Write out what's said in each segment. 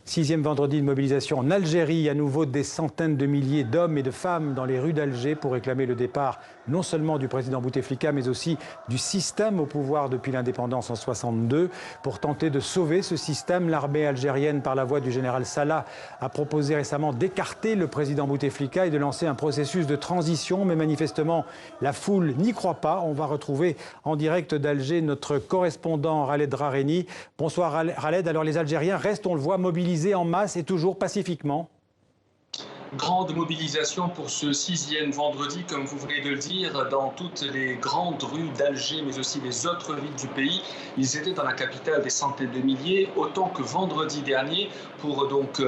6e vendredi de mobilisation en Algérie, à nouveau des centaines de milliers d'hommes et de femmes dans les rues d'Alger pour réclamer le départ non seulement du président Bouteflika mais aussi du système au pouvoir depuis l'indépendance en 62. Pour tenter de sauver ce système, l'armée algérienne par la voix du général Salah a proposé récemment d'écarter le président Bouteflika et de lancer un processus de transition, mais manifestement la foule n'y croit pas. On va retrouver en direct d'Alger notre correspondant Khaled Drareni. Bonsoir Khaled, alors les Algériens restent, on le voit, mobilisés en masse et toujours pacifiquement. Grande mobilisation pour ce 6e vendredi, comme vous venez de le dire, dans toutes les grandes rues d'Alger, mais aussi les autres villes du pays. Ils étaient dans la capitale des centaines de milliers, autant que vendredi dernier, pour donc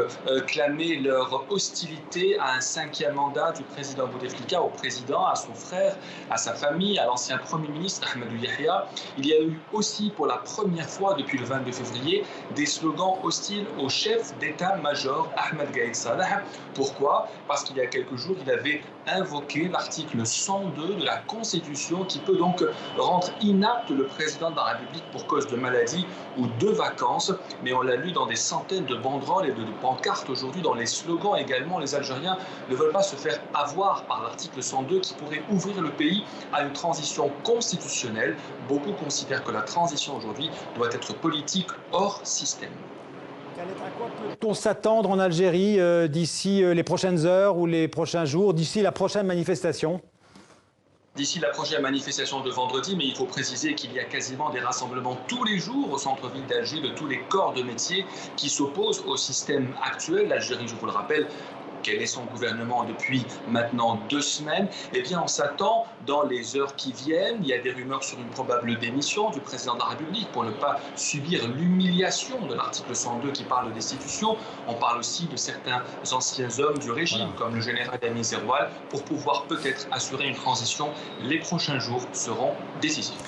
clamer leur hostilité à un 5e mandat du président Bouteflika, au président, à son frère, à sa famille, à l'ancien Premier ministre Ahmadou Yahya. Il y a eu aussi, pour la première fois depuis le 22 février, des slogans hostiles au chef d'état-major Ahmed Gaïd Salah. Pourquoi ? Parce qu'il y a quelques jours, il avait invoqué l'article 102 de la Constitution qui peut donc rendre inapte le président de la République pour cause de maladie ou de vacances. Mais on l'a lu dans des centaines de banderoles et de pancartes aujourd'hui, dans les slogans également. Les Algériens ne veulent pas se faire avoir par l'article 102 qui pourrait ouvrir le pays à une transition constitutionnelle. Beaucoup considèrent que la transition aujourd'hui doit être politique hors système. À quoi peut-on s'attendre en Algérie d'ici les prochaines heures ou les prochains jours, d'ici la prochaine manifestation ? D'ici la prochaine manifestation de vendredi, mais il faut préciser qu'il y a quasiment des rassemblements tous les jours au centre-ville d'Alger de tous les corps de métier qui s'opposent au système actuel. L'Algérie, je vous le rappelle, quel est son gouvernement depuis maintenant 2 semaines, eh bien on s'attend dans les heures qui viennent. Il y a des rumeurs sur une probable démission du président de la République pour ne pas subir l'humiliation de l'article 102 qui parle de destitution. On parle aussi de certains anciens hommes du régime, comme le général Amin Zeroual, pour pouvoir peut-être assurer une transition. Les prochains jours seront décisifs.